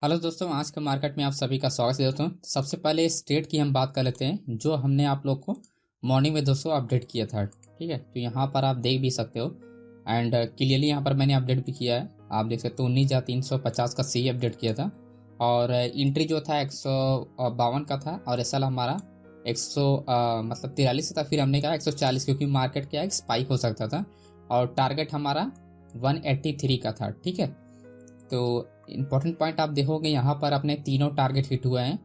Hello दोस्तों, आज के मार्केट में आप सभी का स्वागत है दोस्तों। सबसे पहले इस ट्रेड की हम बात कर लेते हैं जो हमने आप लोग को मॉर्निंग में दोस्तों अपडेट किया था। ठीक है, तो यहाँ पर आप देख भी सकते हो एंड क्लियरली यहाँ पर मैंने अपडेट भी किया है। आप देख सकते हो 19,350 का सी अपडेट किया था और इंट्री जो था 152 का था और एस एल हमारा 100 मतलब 43 था। फिर हमने कहा 140 क्योंकि मार्केट क्या है स्पाइक हो सकता था और टारगेट हमारा 183 का था। ठीक है, तो इम्पोर्टेंट पॉइंट आप देखोगे यहाँ पर अपने तीनों टारगेट हिट हुए हैं।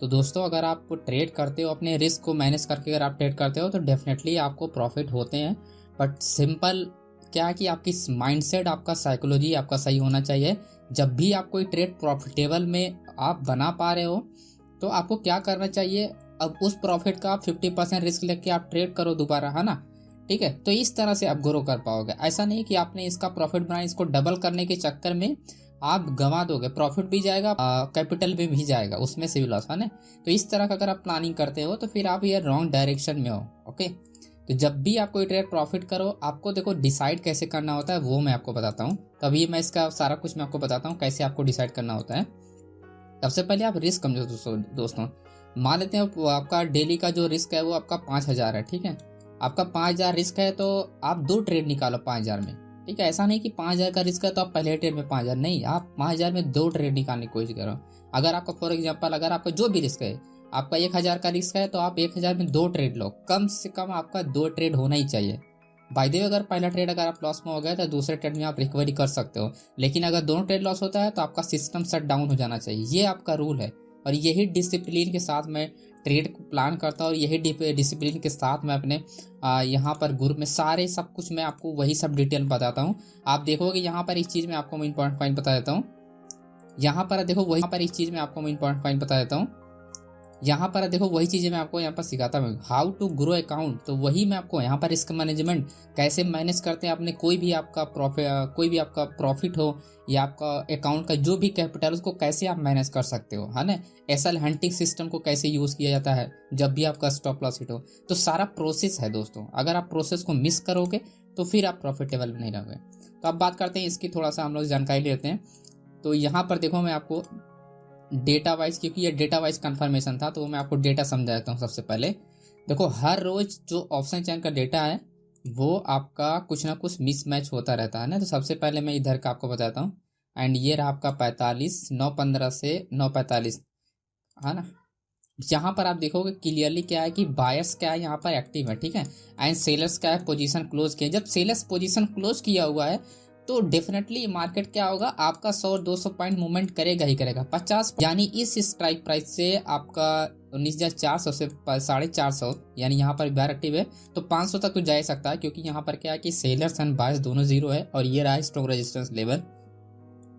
तो दोस्तों अगर आप ट्रेड करते हो अपने रिस्क को मैनेज करके अगर आप ट्रेड करते हो तो डेफिनेटली आपको प्रॉफिट होते हैं। बट सिंपल क्या है कि आपकी माइंडसेट आपका साइकोलॉजी आपका सही होना चाहिए। जब भी आप कोई ट्रेड प्रॉफिटेबल में आप बना पा रहे हो तो आपको क्या करना चाहिए, अब उस प्रॉफिट का आप 50% रिस्क लेके आप ट्रेड करो दोबारा, है ना। ठीक है, तो इस तरह से आप ग्रो कर पाओगे। ऐसा नहीं कि आपने इसका प्रॉफिट बनाया, इसको डबल करने के चक्कर में आप गंवा दोगे, प्रॉफिट भी जाएगा कैपिटल भी जाएगा, उसमें से भी लॉस है ना। तो इस तरह का अगर आप प्लानिंग करते हो तो फिर आप ये रॉन्ग डायरेक्शन में हो। ओके, तो जब भी आप कोई ट्रेड प्रॉफिट करो आपको देखो डिसाइड कैसे करना होता है वो मैं आपको बताता हूँ। तो अभी मैं इसका सारा कुछ मैं आपको बताता हूँ कैसे आपको डिसाइड करना होता है। सबसे पहले आप रिस्क समझो दोस्तों। मान लेते हैं आपका डेली का जो रिस्क है वो आपका 5,000 है। ठीक है, आपका 5,000 रिस्क है तो आप 2 ट्रेड निकालो 5,000 में। ठीक है, ऐसा नहीं कि 5,000 का रिस्क है तो आप पहले ट्रेड में 5,000 नहीं, आप 5,000 में 2 ट्रेड निकालने की कोशिश करो। अगर आपका फॉर एग्जाम्पल अगर आपका जो भी रिस्क है, आपका 1,000 का रिस्क है तो आप 1,000 में 2 ट्रेड लो, कम से कम आपका 2 ट्रेड होना ही चाहिए। बाय द वे अगर पहला ट्रेड अगर आप लॉस में हो गए तो दूसरे ट्रेड में आप रिकवरी कर सकते हो, लेकिन अगर दोनों ट्रेड लॉस होता है तो आपका सिस्टम शट डाउन हो जाना चाहिए। ये आपका रूल है और यही डिसिप्लिन के साथ मैं ट्रेड को प्लान करता हूँ और यही डिसिप्लिन के साथ मैं अपने यहाँ पर ग्रुप में सारे सब कुछ मैं आपको वही सब डिटेल बताता हूँ। आप देखोगे यहाँ पर इस चीज़ में आपको मैं इंपॉर्टेंट पॉइंट बता देता हूँ। यहाँ पर देखो वही पर इस चीज़ में आपको मैं इंपॉर्टेंट पॉइंट बता देता हूँ। यहाँ पर देखो वही चीज़ें मैं आपको यहाँ पर सिखाता हूँ, हाउ टू ग्रो अकाउंट। तो वही मैं आपको यहाँ पर रिस्क मैनेजमेंट कैसे मैनेज करते हैं अपने कोई भी आपका प्रॉफिट हो या आपका अकाउंट का जो भी कैपिटल उसको कैसे आप मैनेज कर सकते हो, है ना। एसएल हंटिंग सिस्टम को कैसे यूज़ किया जाता है जब भी आपका स्टॉप लॉस हिट हो, तो सारा प्रोसेस है दोस्तों। अगर आप प्रोसेस को मिस करोगे तो फिर आप प्रॉफिटेबल नहीं रहोगे। तो अब बात करते हैं इसकी, थोड़ा सा हम लोग जानकारी लेते हैं। तो यहाँ पर देखो मैं आपको डेटा वाइज, क्योंकि ये डेटा वाइज कंफर्मेशन था तो मैं आपको डेटा समझा देता हूँ। सबसे पहले देखो हर रोज जो ऑप्शन चैन का डेटा है वो आपका कुछ ना कुछ मिसमैच होता रहता है ना। तो सबसे पहले मैं इधर का आपको बताता हूँ एंड ये रहा आपका 45 9:15 से 9:45, है ना। यहाँ पर आप देखोगे क्लियरली क्या है कि बायर्स क्या है यहाँ पर एक्टिव है। ठीक है, एंड सेलर्स क्या है पोजीशन क्लोज किया। जब सेलर्स पोजीशन क्लोज किया हुआ है तो डेफिनेटली मार्केट क्या होगा, आपका 100-200 पॉइंट मूवमेंट करेगा ही करेगा। 50 यानी इस स्ट्राइक प्राइस से आपका 19,400 से 450, यानी यहाँ पर बायर एक्टिव है तो 500 तक तो जा ही सकता है, क्योंकि यहाँ पर क्या है कि सेलर्स एंड बायर्स दोनों जीरो है और ये रहा स्ट्रॉन्ग रेजिस्टेंस लेवल।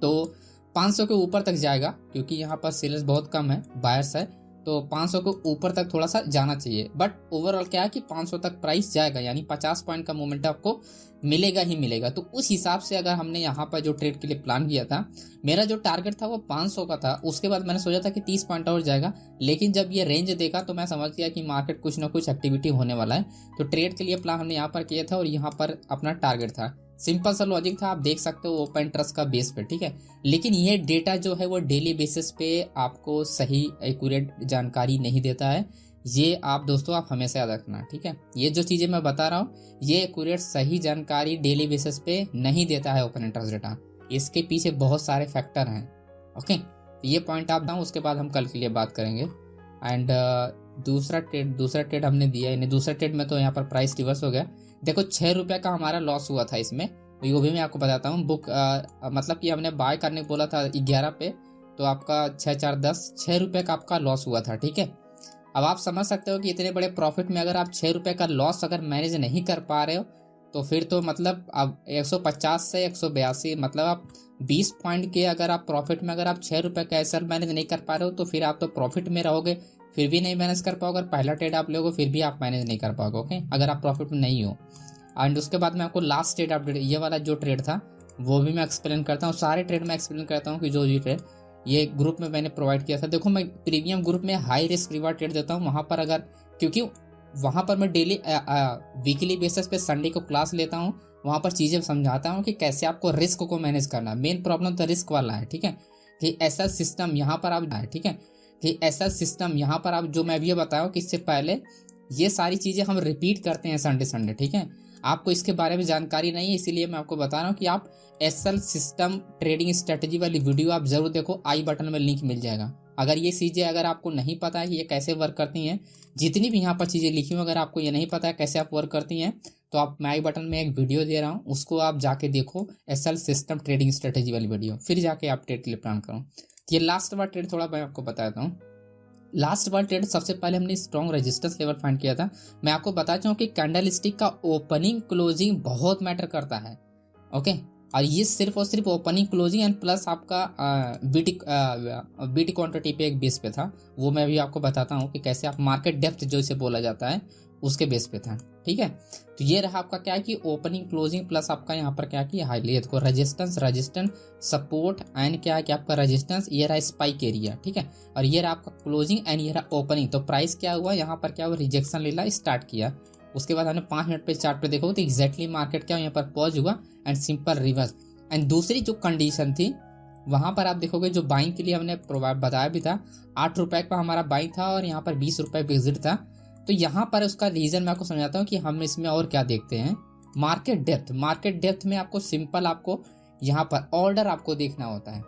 तो 500 के ऊपर तक जाएगा क्योंकि यहाँ पर सेलर्स बहुत कम है, बायर्स है, तो 500 के ऊपर तक थोड़ा सा जाना चाहिए। बट ओवरऑल क्या है कि 500 तक प्राइस जाएगा, यानी 50 पॉइंट का मोमेंट आपको मिलेगा ही मिलेगा। तो उस हिसाब से अगर हमने यहाँ पर जो ट्रेड के लिए प्लान किया था, मेरा जो टारगेट था वो 500 का था। उसके बाद मैंने सोचा था कि 30 पॉइंट और जाएगा, लेकिन जब ये रेंज देखा तो मैं समझ गया कि मार्केट कुछ ना कुछ एक्टिविटी होने वाला है। तो ट्रेड के लिए प्लान हमने यहाँ पर किया था और यहाँ पर अपना टारगेट था। सिंपल सा लॉजिक था, आप देख सकते हो ओपन ट्रस्ट का बेस पे। ठीक है, लेकिन ये डेटा जो है वो डेली बेसिस पे आपको सही एक्यूरेट जानकारी नहीं देता है। ये आप दोस्तों आप हमेशा याद रखना। ठीक है, ये जो चीजें मैं बता रहा हूँ ये एक्यूरेट सही जानकारी डेली बेसिस पे नहीं देता है ओपन इंटरेस्ट डेटा। इसके पीछे बहुत सारे फैक्टर हैं। ओके, तो ये पॉइंट आप बताऊँ, उसके बाद हम कल के लिए बात करेंगे। एंड दूसरा ट्रेड हमने दिया, यानी दूसरा ट्रेड में तो यहाँ पर प्राइस रिवर्स हो गया। देखो 6 रुपये का हमारा लॉस हुआ था इसमें, वो भी मैं आपको बताता हूँ। बुक मतलब कि हमने बाय करने को बोला था 11 पे, तो आपका 6 4 10 6 रुपये का आपका लॉस हुआ था। ठीक है, अब आप समझ सकते हो कि इतने बड़े प्रॉफिट में अगर आप 6 रुपये का लॉस अगर मैनेज नहीं कर पा रहे हो तो फिर तो मतलब अब 150 से 182 मतलब आप 20 पॉइंट के अगर आप प्रॉफिट में अगर आप 6 रुपये का एसएल मैनेज नहीं कर पा रहे हो तो फिर आप तो प्रॉफिट में रहोगे, फिर भी नहीं मैनेज कर पाओगे। पहला ट्रेड आप लोगोगे फिर भी आप मैनेज नहीं कर पाओगे। ओके, अगर आप प्रॉफिट में नहीं हो। एंड उसके बाद मैं आपको लास्ट ट्रेड अपडेट, ये वाला जो ट्रेड था वो भी मैं एक्सप्लेन करता हूँ। सारे ट्रेड में एक्सप्लेन करता हूँ कि जो ये ट्रेड ये ग्रुप में मैंने प्रोवाइड किया था। देखो मैं प्रीमियम ग्रुप में हाई रिस्क रिवार्ड ट्रेड देता हूँ, वहाँ पर अगर, क्योंकि वहाँ पर मैं डेली वीकली बेसिस पे संडे को क्लास लेता हूँ, वहाँ पर चीज़ें समझाता हूँ कि कैसे आपको रिस्क को मैनेज करना। मेन प्रॉब्लम तो रिस्क वाला है। ठीक है, कि ऐसा सिस्टम यहाँ पर आप, ठीक है, कि ऐसा सिस्टम यहाँ पर आप, जो मैं अभी बताया कि इससे पहले ये सारी चीज़ें हम रिपीट करते हैं संडे संडे, ठीक है। आपको इसके बारे में जानकारी नहीं है, इसीलिए मैं आपको बता रहा हूँ कि आप एसएल सिस्टम ट्रेडिंग स्ट्रेटेजी वाली वीडियो आप जरूर देखो, आई बटन में लिंक मिल जाएगा। अगर ये चीज़ें अगर आपको नहीं पता है कि ये कैसे वर्क करती हैं, जितनी भी यहाँ पर चीज़ें लिखी हूँ, अगर आपको ये नहीं पता है कैसे आप वर्क करती हैं, तो आप मैं आई बटन में एक वीडियो दे रहा हूँ, उसको आप जाके देखो, एसएल सिस्टम ट्रेडिंग स्ट्रेटेजी वाली वीडियो, फिर जाके आप ट्रेड के लिए प्लान करो। ये लास्ट बार ट्रेड थोड़ा मैं आपको बता देता हूँ। लास्ट बार ट्रेड सबसे पहले हमने स्ट्रॉन्ग रेजिस्टेंस लेवल फाइंड किया था। मैं आपको बताता हूँ कि कैंडल स्टिक का ओपनिंग क्लोजिंग बहुत मैटर करता है, ओके। और ये सिर्फ और सिर्फ ओपनिंग क्लोजिंग एंड प्लस आपका बीटी क्वांटिटी पे एक बेस पे था, वो मैं भी आपको बताता हूँ कि कैसे आप मार्केट डेप्थ जो इसे बोला जाता है उसके बेस पे था, ठीक है। तो ये रहा आपका क्या है कि ओपनिंग क्लोजिंग प्लस आपका यहाँ पर क्या है कि हाईली को रेजिस्टेंस सपोर्ट एंड क्या है कि आपका रेजिस्टेंस, ये रहा स्पाइक एरिया, ठीक है। और ये रहा आपका क्लोजिंग एंड ये रहा ओपनिंग। तो प्राइस क्या हुआ यहाँ पर, क्या हुआ, रिजेक्शन लेना स्टार्ट किया। उसके बाद हमने 5 मिनट पे चार्ट पे देखो तो एग्जैक्टली मार्केट क्या यहाँ पर पॉज हुआ एंड सिंपल रिवर्स। एंड दूसरी जो कंडीशन थी वहां पर आप देखोगे जो बाइंग के लिए हमने बताया भी था, 8 रुपए का हमारा बाइंग था और यहाँ पर 20 रुपए पे एग्जिट था। तो यहाँ पर उसका रीजन मैं आपको समझाता हूँ कि हम इसमें और क्या देखते हैं। मार्केट डेप्थ में आपको सिंपल, आपको यहाँ पर ऑर्डर आपको देखना होता है।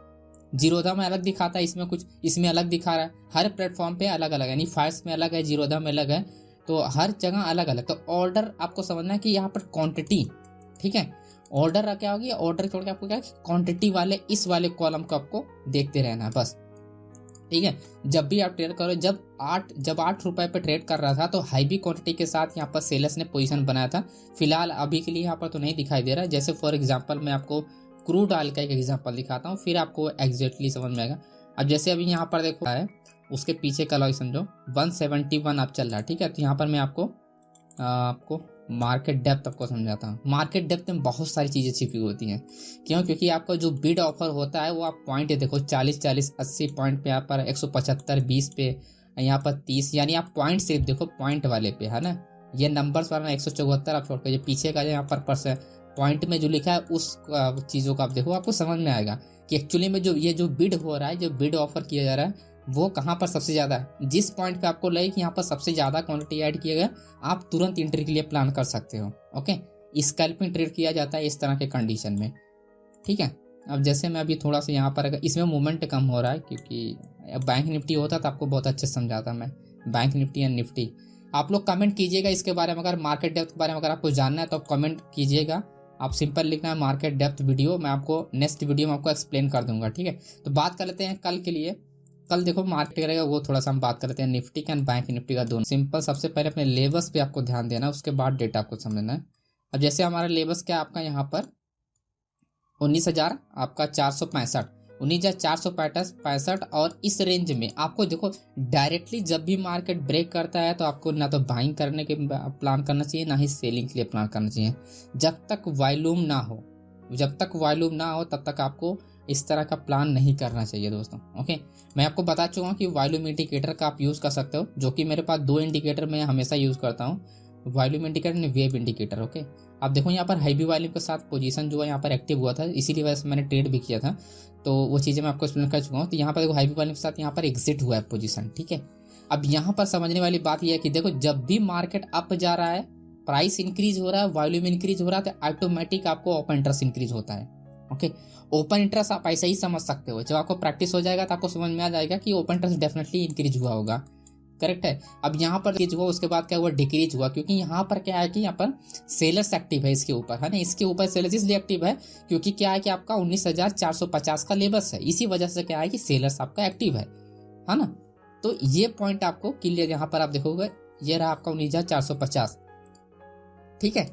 जीरोधा में अलग दिखाता है, इसमें कुछ इसमें अलग दिखा रहा है, हर प्लेटफॉर्म पे अलग अलग है, यानी फायर्स में अलग है, जीरोधा में अलग है, तो हर जगह अलग अलग। तो ऑर्डर आपको समझना है कि यहाँ पर क्वांटिटी, ठीक है, ऑर्डर क्या होगी, ऑर्डर छोड़ के आपको क्या क्वांटिटी वाले इस वाले कॉलम को आपको देखते रहना है बस, ठीक है। जब भी आप ट्रेड करो, जब 8 रुपए पे ट्रेड कर रहा था तो हाई क्वांटिटी के साथ यहाँ पर सेलर्स ने पोजीशन बनाया था। फिलहाल अभी के लिए यहाँ पर तो नहीं दिखाई दे रहा है। जैसे फॉर एग्जांपल मैं आपको क्रूड ऑयल का एक एग्जांपल दिखाता हूँ, फिर आपको एग्जैक्टली समझ में आएगा। अब जैसे अभी यहाँ पर देखो है, उसके पीछे का लॉजिक समझो, 171 आप चल रहा है, ठीक है। तो यहाँ पर मैं आपको मार्केट डेप्थ आपको समझाता हूँ। मार्केट डेप्थ में बहुत सारी चीजें छिपी होती हैं। क्यों? क्योंकि आपका जो बिड ऑफर होता है वो आप पॉइंट देखो, 40 80 पॉइंट पे, यहाँ पर 175 20 पे, यहाँ पर 30, यानी आप पॉइंट सिर्फ देखो, पॉइंट वाले पे है ना। ये नंबर्स वाला 174 आप छोड़ कर पीछे का यहाँ पर पॉइंट में जो लिखा है उस चीजों को आप देखो, आपको समझ में आएगा कि एक्चुअली में जो ये जो बिड हो रहा है, जो बिड ऑफर किया जा रहा है, वो कहाँ पर सबसे ज्यादा है। जिस पॉइंट पे आपको लगे कि यहाँ पर सबसे ज्यादा क्वांटिटी ऐड किया गया, आप तुरंत एंट्री के लिए प्लान कर सकते हो, ओके। स्कैल्पिंग ट्रेड किया जाता है इस तरह के कंडीशन में, ठीक है। अब जैसे मैं अभी थोड़ा सा यहाँ पर, अगर इसमें मूवमेंट कम हो रहा है, क्योंकि बैंक निफ्टी होता तो आपको बहुत अच्छे समझाता मैं, बैंक निफ्टी एंड निफ्टी। आप लोग कमेंट कीजिएगा इसके बारे में, अगर मार्केट डेप्थ के बारे में अगर आपको जानना है तो आप कमेंट कीजिएगा। आप सिंपल लिखना है मार्केट डेप्थ वीडियो, मैं आपको नेक्स्ट वीडियो में आपको एक्सप्लेन कर दूंगा, ठीक है। तो बात कर लेते हैं कल के लिए। कल देखो मार्केट करेगा, वो थोड़ा सा हम बात करते हैं निफ्टी का एंड बैंक निफ्टी का दोनों। सिंपल सबसे पहले अपने लेवल्स पे आपको ध्यान देना है, उसके बाद डेटा आपको समझना है। अब जैसे हमारा लेवल्स क्या आपका यहाँ पर 19,000 आपका 465, 19,465, और इस रेंज में आपको देखो डायरेक्टली जब भी मार्केट ब्रेक करता है तो आपको ना तो बाइंग करने के प्लान करना चाहिए, ना ही सेलिंग के लिए प्लान करना चाहिए। जब तक वॉल्यूम ना हो तब तक आपको इस तरह का प्लान नहीं करना चाहिए दोस्तों, ओके। मैं आपको बता चुका हूँ कि वॉल्यूम इंडिकेटर का आप यूज़ कर सकते हो, जो कि मेरे पास 2 इंडिकेटर मैं हमेशा यूज़ करता हूँ, volume indicator and wave indicator, okay. आप देखो यहाँ पर हाई वॉल्यूम के साथ पोजीशन जो है यहाँ पर एक्टिव हुआ था, इसीलिए वजह से मैंने ट्रेड भी किया था, तो वो चीज़ें मैं आपको एक्सप्लेन कर चुका हूँ। तो यहाँ पर देखो हाई वॉल्यूम के साथ यहाँ पर एग्जिट हुआ है पोजीशन, ठीक है। अब यहाँ पर समझने वाली बात यह है कि देखो जब भी मार्केट अप जा रहा है, प्राइस इंक्रीज हो रहा है, वॉल्यूम इंक्रीज हो रहा है, तो ऑटोमेटिक आपको ओपन इंटरेस्ट इंक्रीज होता है, ओके। ओपन इंटरेस्ट आप ऐसे ही समझ सकते हो, जब आपको प्रैक्टिस हो जाएगा तो आपको समझ में आ जाएगा कि ओपन इंटरेस्ट डेफिनेटली इंक्रीज हुआ होगा, करेक्ट है। अब यहाँ पर इंक्रीज हुआ, उसके बाद क्या हुआ, डिक्रीज हुआ, क्योंकि यहाँ पर क्या है कि यहाँ पर सेलर्स एक्टिव है इसके ऊपर, है ना। इसके ऊपर सेलर्स इसलिए एक्टिव है क्योंकि क्या है कि आपका 19,450 का लेवल्स है, इसी वजह से क्या है कि सेलर्स आपका एक्टिव है ना। तो ये पॉइंट आपको क्लियर, यहाँ पर आप देखोगे ये रहा आपका 19,450, ठीक है,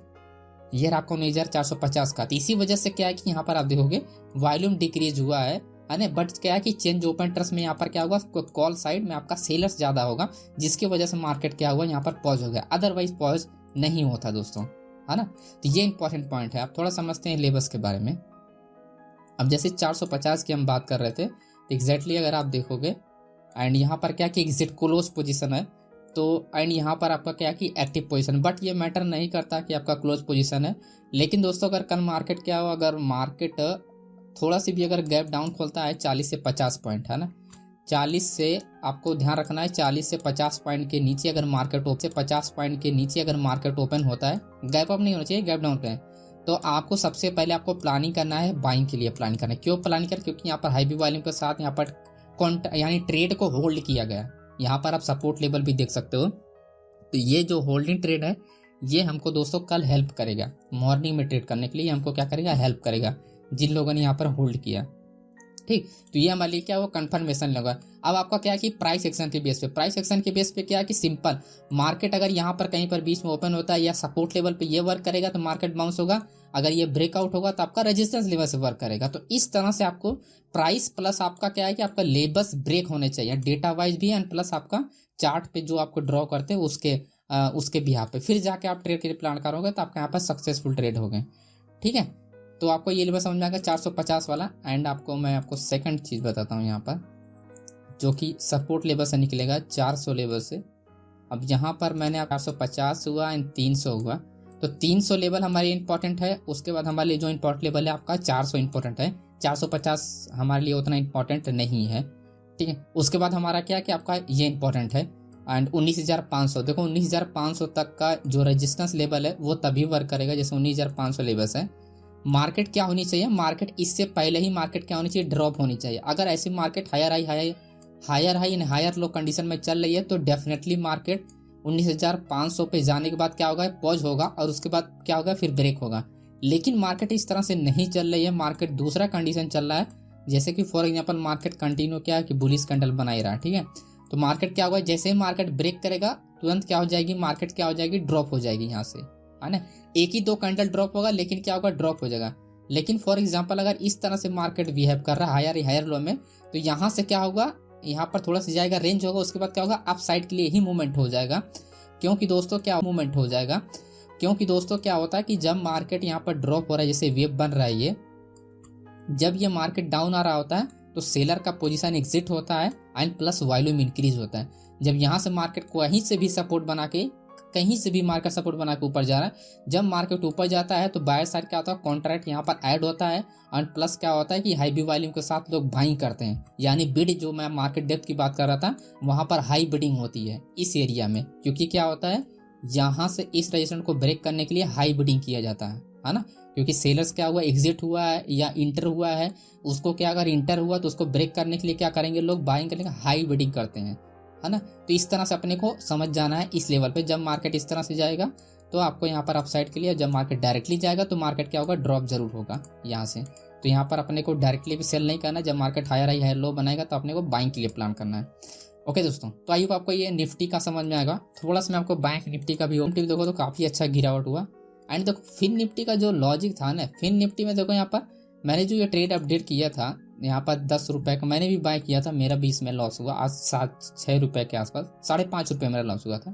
ये रहा आपका 19,450 का। तो इसी वजह से क्या है कि यहाँ पर आप देखोगे वॉल्यूम डिक्रीज हुआ है ना, बट क्या है कि चेंज ओपन इंटरेस्ट में यहाँ पर क्या होगा, कॉल साइड में आपका सेलर्स ज्यादा होगा, जिसकी वजह से मार्केट क्या हुआ, यहाँ पर पॉज हो गया, अदरवाइज पॉज नहीं होता दोस्तों, है ना। तो ये इंपॉर्टेंट पॉइंट है। आप थोड़ा समझते हैं लेवल्स के बारे में। अब जैसे 450 की हम बात कर रहे थे, तो एग्जैक्टली अगर आप देखोगे एंड यहाँ पर क्या कि एग्जिट क्लोज पोजीशन है, तो एंड यहाँ पर आपका क्या कि एक्टिव पोजीशन, बट ये मैटर नहीं करता कि आपका क्लोज पोजीशन है। लेकिन दोस्तों अगर कल मार्केट क्या हो, अगर मार्केट थोड़ा सी भी अगर गैप डाउन खोलता है 40 से 50 पॉइंट, है ना, 40 से आपको ध्यान रखना है, 40 से 50 पॉइंट के नीचे अगर मार्केट ओपन से 50 पॉइंट के नीचे अगर मार्केट ओपन होता है, गैप अप नहीं होना चाहिए, गैप डाउन पे है, तो आपको सबसे पहले आपको प्लानिंग करना है, बाइंग के लिए प्लानिंग करना है। क्यों प्लानिंग कर, क्योंकि यहाँ पर हाई बी वॉल्यूम के साथ यहाँ पर यानी ट्रेड को होल्ड किया गया। यहाँ पर आप सपोर्ट लेवल भी देख सकते हो। तो ये जो होल्डिंग ट्रेड है ये हमको दोस्तों कल हेल्प करेगा, मॉर्निंग में ट्रेड करने के लिए हमको क्या करेगा, हेल्प करेगा, जिन लोगों ने यहाँ पर होल्ड किया। ठीक, तो ये हमारे लिए क्या वो कंफर्मेशन लगा। अब आपका क्या है कि प्राइस एक्शन के बेस पे, प्राइस एक्शन के बेस पे क्या है कि सिंपल मार्केट अगर यहाँ पर कहीं पर बीच में ओपन होता है या सपोर्ट लेवल पे ये वर्क करेगा तो मार्केट बाउंस होगा, अगर ये ब्रेकआउट होगा तो आपका रेजिस्टेंस लेवल से वर्क करेगा। तो इस तरह से आपको प्राइस प्लस आपका क्या है कि आपका लेवल्स ब्रेक होने चाहिए डेटा वाइज भी, एंड प्लस आपका चार्ट पे जो आपको ड्रॉ करते हैं उसके बिहाफ पे फिर जाके आप ट्रेड के लिए प्लान करोगे तो आपका यहाँ पर सक्सेसफुल ट्रेड हो गए। ठीक है, तो आपको ये लेवल समझ में आएगा 450 वाला। एंड मैं आपको सेकंड चीज बताता हूँ यहाँ पर, जो कि सपोर्ट लेवल से निकलेगा 400 लेवल से। अब यहाँ पर मैंने 450 हुआ एंड 300 हुआ, तो 300 लेवल हमारे इंपॉर्टेंट है। उसके बाद हमारे लिए जो इंपॉर्टेंट लेवल है आपका 400 इंपॉर्टेंट है, 450 हमारे लिए उतना इंपॉर्टेंट नहीं है। ठीक है, उसके बाद हमारा क्या है कि आपका ये इंपॉर्टेंट है एंड 19,500। देखो 19,500 तक का जो रेजिस्टेंस लेवल है वो तभी वर्क करेगा जैसे 19,500 लेवल्स है। मार्केट क्या होनी चाहिए, मार्केट इससे पहले ही मार्केट क्या होनी चाहिए, ड्रॉप होनी चाहिए। अगर ऐसी मार्केट हायर लो कंडीशन में चल रही है तो डेफिनेटली मार्केट 19,500 पे जाने के बाद क्या होगा, पॉज होगा और उसके बाद क्या होगा, फिर ब्रेक होगा। लेकिन मार्केट इस तरह से नहीं चल रही है, मार्केट दूसरा कंडीशन चल रहा है, जैसे कि फॉर एग्जांपल मार्केट कंटिन्यू क्या है कि बुलिश कैंडल बना ही रहा है। ठीक है, तो मार्केट क्या होगा, जैसे ही मार्केट ब्रेक करेगा तुरंत क्या हो जाएगी, मार्केट क्या हो जाएगी, ड्रॉप हो जाएगी यहाँ से, है ना। एक ही दो कैंडल ड्रॉप होगा लेकिन क्या होगा, ड्रॉप हो जाएगा। लेकिन फॉर एग्जांपल अगर इस तरह से मार्केट बिहेव कर रहा है हायर लो में, तो यहाँ से क्या होगा, यहाँ पर थोड़ा सा जाएगा, रेंज होगा, उसके बाद क्या होगा, अप साइड के लिए ही मूवमेंट हो जाएगा। क्योंकि दोस्तों क्या मूवमेंट हो जाएगा, क्योंकि दोस्तों क्या होता है कि जब मार्केट यहाँ पर ड्रॉप हो रहा है, जैसे वेव बन रहा है ये, जब ये मार्केट डाउन आ रहा होता है तो सेलर का पोजीशन एग्जिट होता है एंड प्लस वॉल्यूम इंक्रीज होता है। जब यहाँ से मार्केट कहीं से भी सपोर्ट बना के ऊपर जा रहा है, जब मार्केट ऊपर जाता है तो बायर साइड क्या होता है, कॉन्ट्रैक्ट यहाँ पर ऐड होता है एंड प्लस क्या होता है कि हाई बी वॉल्यूम के साथ लोग बाइंग करते हैं, यानी बिड, जो मैं मार्केट डेप्थ की बात कर रहा था वहां पर हाई बिडिंग होती है इस एरिया में। क्योंकि क्या होता है, यहाँ से इस रेजिस्टेंस को ब्रेक करने के लिए हाई बिडिंग किया जाता है ना। क्योंकि सेलर्स क्या हुआ, एग्जिट हुआ है या इंटर हुआ है, उसको क्या, अगर इंटर हुआ तो उसको ब्रेक करने के लिए क्या करेंगे, लोग बाइंग करने का हाई बिडिंग करते हैं, है ना। तो इस तरह से अपने को समझ जाना है इस लेवल पे। जब मार्केट इस तरह से जाएगा तो आपको यहाँ पर अपसाइड के लिए, जब मार्केट डायरेक्टली जाएगा तो मार्केट क्या होगा, ड्रॉप जरूर होगा यहाँ से। तो यहाँ पर अपने को डायरेक्टली भी सेल नहीं करना, जब मार्केट हायर लो बनाएगा तो अपने को बाइंग के लिए प्लान करना है। ओके दोस्तों, तो आई होप आपको ये निफ्टी का समझ में आएगा। थोड़ा सा मैं आपको बैंक निफ्टी का भी देखो तो काफी अच्छा गिरावट हुआ। एंड देखो फिन निफ्टी का जो लॉजिक था ना, फिन निफ्टी में देखो यहाँ पर मैंने जो ये ट्रेड अपडेट किया था, यहाँ पर 10 रुपए का मैंने भी बाय किया था, मेरा भी इसमें लॉस हुआ, आज 6 रुपए के आसपास, 5.5 रुपए मेरा लॉस हुआ था।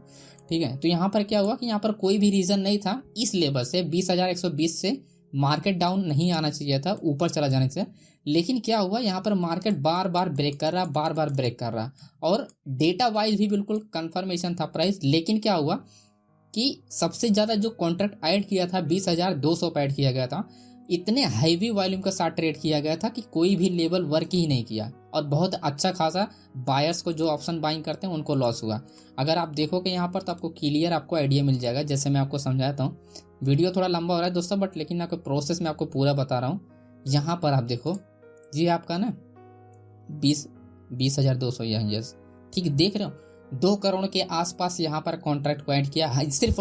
ठीक है, तो यहाँ पर क्या हुआ कि यहाँ पर कोई भी रीजन नहीं था इस लेवल से 20,120 से मार्केट डाउन नहीं आना चाहिए था, ऊपर चला जाने से। लेकिन क्या हुआ, यहाँ पर मार्केट बार बार ब्रेक कर रहा और डेटा वाइज भी बिल्कुल कंफर्मेशन था प्राइस। लेकिन क्या हुआ कि सबसे ज्यादा जो कॉन्ट्रैक्ट ऐड किया था 20,200 पे ऐड किया गया था, इतने हैवी वॉल्यूम के साथ ट्रेड किया गया था कि कोई भी लेवल वर्क ही नहीं किया और बहुत अच्छा खासा बायर्स को, जो ऑप्शन बाइंग करते हैं, उनको लॉस हुआ। अगर आप देखोगे यहाँ पर तो आपको क्लियर आपको आइडिया मिल जाएगा, जैसे मैं आपको समझाता हूँ। वीडियो थोड़ा लंबा हो रहा है दोस्तों, बट लेकिन आपको प्रोसेस में आपको पूरा बता रहा हूँ। यहाँ पर आप देखो जी, आपका ना 20,200 यस, ठीक देख रहे हो, 2 करोड़ के आसपास यहाँ पर कॉन्ट्रैक्ट को ऐड किया, सिर्फ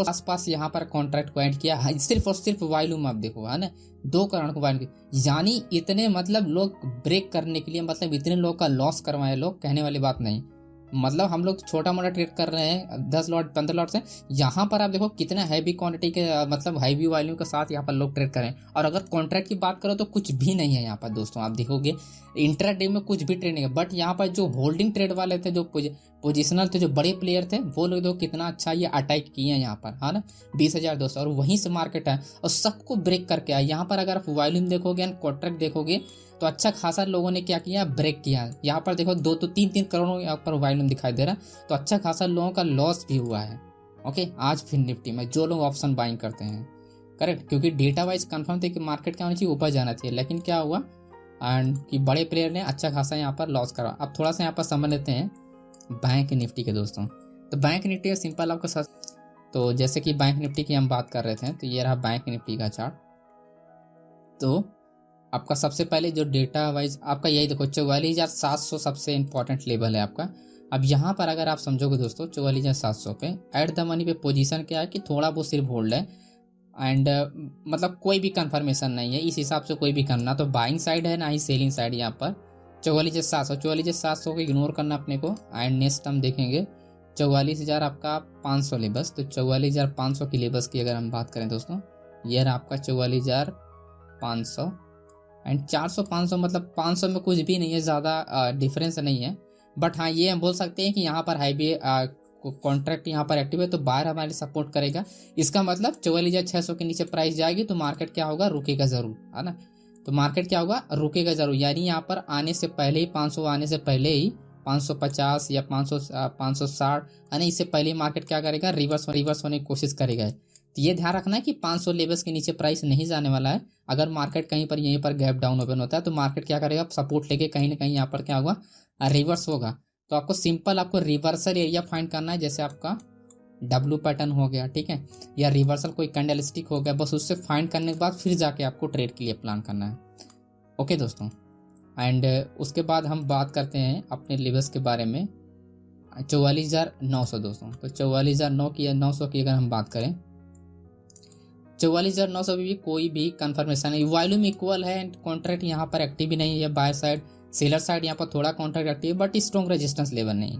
और सिर्फ वॉल्यूम आप देखो, है ना, 2 करोड़ को वॉल्यूम, यानी इतने मतलब लोग ब्रेक करने के लिए, मतलब इतने लोग का लॉस करवाए लोग, कहने वाली बात नहीं। मतलब हम लोग छोटा मोटा ट्रेड कर रहे हैं 10 लॉट 15 लॉट से, यहाँ पर आप देखो कितना हैवी क्वांटिटी के, मतलब हैवी वॉल्यूम के साथ यहाँ पर लोग ट्रेड करें। और अगर कॉन्ट्रैक्ट की बात करो तो कुछ भी नहीं है यहाँ पर दोस्तों, आप देखोगे इंट्राडे में कुछ भी ट्रेड नहीं है। बट यहाँ पर जो होल्डिंग ट्रेड वाले थे, जो पोजिशनल थे, जो बड़े प्लेयर थे, वो लोग देखो कितना अच्छा ये अटैक किए हैं यहाँ पर, है ना, 20,200, और वहीं से मार्केट है और सबको ब्रेक करके आया। यहाँ पर अगर आप वॉल्यूम देखोगे एंड कॉन्ट्रैक्ट देखोगे तो अच्छा खासा लोगों ने क्या किया, ब्रेक किया। यहाँ पर देखो 2 तो 3 करोड़ यहाँ पर वॉल्यूम दिखाई दे रहा है, तो अच्छा खासा लोगों का लॉस भी हुआ है। ओके, आज फिर निफ्टी में जो लोग ऑप्शन बाइंग करते हैं, करेक्ट, क्योंकि डेटा वाइज कंफर्म थे कि मार्केट क्या होनी चाहिए, ऊपर जाना चाहिए। लेकिन क्या हुआ, एंड कि बड़े प्लेयर ने अच्छा खासा यहाँ पर लॉस करा। अब थोड़ा सा यहाँ पर समझ लेते हैं बैंक निफ्टी के दोस्तों। तो बैंक निफ्टी सिंपल आपको तो जैसे कि बैंक निफ्टी की हम बात कर रहे थे, तो ये रहा बैंक निफ्टी का चार्ट। तो आपका सबसे पहले जो डेटा वाइज आपका यही देखो 44,700 सबसे इंपॉर्टेंट लेवल है आपका। अब यहाँ पर अगर आप समझोगे दोस्तों 44,700 पे एट द मनी पे पोजीशन क्या है कि थोड़ा वो सिर्फ होल्ड है एंड मतलब कोई भी कंफर्मेशन नहीं है, इस हिसाब से कोई भी करना तो बाइंग साइड है ना ही सेलिंग साइड। यहाँ पर 44,700 को इग्नोर करना अपने को। एंड नेक्स्ट हम देखेंगे 44,000 आपका 500 लेबस। तो 44,500 की लेबस की अगर हम बात करें दोस्तों, यह रहा आपका 44,500 एंड 400-500 मतलब 500 में कुछ भी नहीं है, ज़्यादा डिफरेंस नहीं है। बट हाँ ये हम बोल सकते हैं कि यहाँ पर हाईवे कॉन्ट्रैक्ट यहाँ पर एक्टिव है तो बाहर हमारे सपोर्ट करेगा। इसका मतलब 44,600 के नीचे प्राइस जाएगी तो मार्केट क्या होगा, रुकेगा ज़रूर, है ना। तो मार्केट क्या होगा, रुकेगा ज़रूर, यानी यहाँ पर आने से पहले ही 500 आने से पहले ही 550 या 560 है ना, इससे पहले मार्केट क्या करेगा, रिवर्स होने की कोशिश करेगा। तो ये ध्यान रखना है कि 500 लेवल्स के नीचे प्राइस नहीं जाने वाला है। अगर मार्केट कहीं पर यहीं पर गैप डाउन ओपन होता है तो मार्केट क्या करेगा, सपोर्ट लेके कहीं ना कहीं यहाँ पर क्या होगा, रिवर्स होगा। तो आपको सिंपल आपको रिवर्सल एरिया फाइंड करना है, जैसे आपका डब्लू पैटर्न हो गया, ठीक है, या रिवर्सल कोई कैंडल स्टिक हो गया, बस उससे फाइंड करने के बाद फिर जाके आपको ट्रेड के लिए प्लान करना है। ओके दोस्तों, एंड उसके बाद हम बात करते हैं अपने लेवल्स के बारे में 44,900 दोस्तों। तो 44,900 की अगर हम बात करें, 44,900 भी कोई भी कंफर्मेशन नहीं, वॉल्यूम इक्वल है एंड कॉन्ट्रैक्ट यहाँ पर एक्टिव भी नहीं है। बाय साइड सेलर साइड यहाँ पर थोड़ा कॉन्ट्रैक्ट एक्टिव है बट स्ट्रॉन्ग रेजिस्टेंस लेवल नहीं,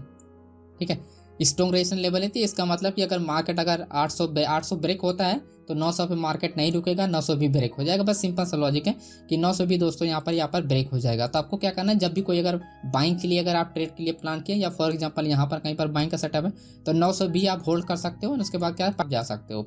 ठीक है। स्ट्रॉन्ग रेजिस्टेंस लेवल है तो इसका मतलब कि अगर मार्केट अगर 800 ब्रेक होता है तो 900 पे मार्केट नहीं रुकेगा, 900 भी ब्रेक हो जाएगा। बस सिंपल सा लॉजिक है कि 900 भी दोस्तों यहाँ पर ब्रेक हो जाएगा। तो आपको क्या करना है, जब भी कोई अगर बाइंग के लिए अगर आप ट्रेड के लिए प्लान किए या फॉर एग्जांपल यहाँ पर कहीं पर बाइंग का सेटअप है तो 900 भी आप होल्ड कर सकते हो। उसके बाद क्या जा सकते हो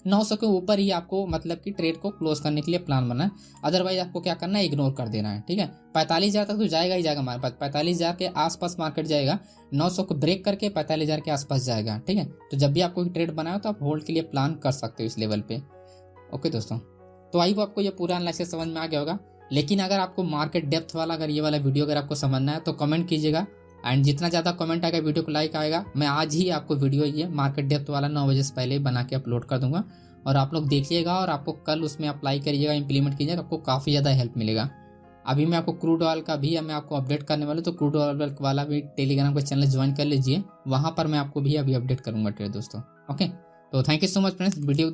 900 के ऊपर ही आपको मतलब कि ट्रेड को क्लोज करने के लिए प्लान बना है। अदरवाइज आपको क्या करना है, इग्नोर कर देना है, ठीक है। 45,000 तक तो जाएगा ही जाएगा हमारे पास, 45,000 के आसपास मार्केट जाएगा, 900 को ब्रेक करके 45,000 के आसपास जाएगा, ठीक है। तो जब भी आपको ट्रेड बनाओ तो आप होल्ड के लिए प्लान कर सकते हो इस लेवल पे। ओके दोस्तों, तो आई वो आपको ये पूरा एनालिसिस समझ में आ गया होगा। लेकिन अगर आपको मार्केट डेप्थ वाला अगर ये वाला वीडियो अगर आपको समझना है तो कमेंट कीजिएगा एंड जितना ज़्यादा कमेंट आएगा वीडियो को लाइक आएगा, मैं आज ही आपको वीडियो ये मार्केट डेप्थ वाला 9 बजे से पहले बना के अपलोड कर दूंगा और आप लोग देखिएगा और आपको कल उसमें अप्लाई करिएगा, इंप्लीमेंट कीजिएगा, आपको काफ़ी ज़्यादा हेल्प मिलेगा। अभी मैं आपको क्रूड ऑयल का भी मैं आपको अपडेट करने वाला हूं, तो क्रूड ऑयल वाला भी टेलीग्राम का चैनल ज्वाइन कर लीजिए, वहाँ पर मैं आपको भी अभी अपडेट करूँगा ट्रेड दोस्तों। ओके, तो thank you so much friends video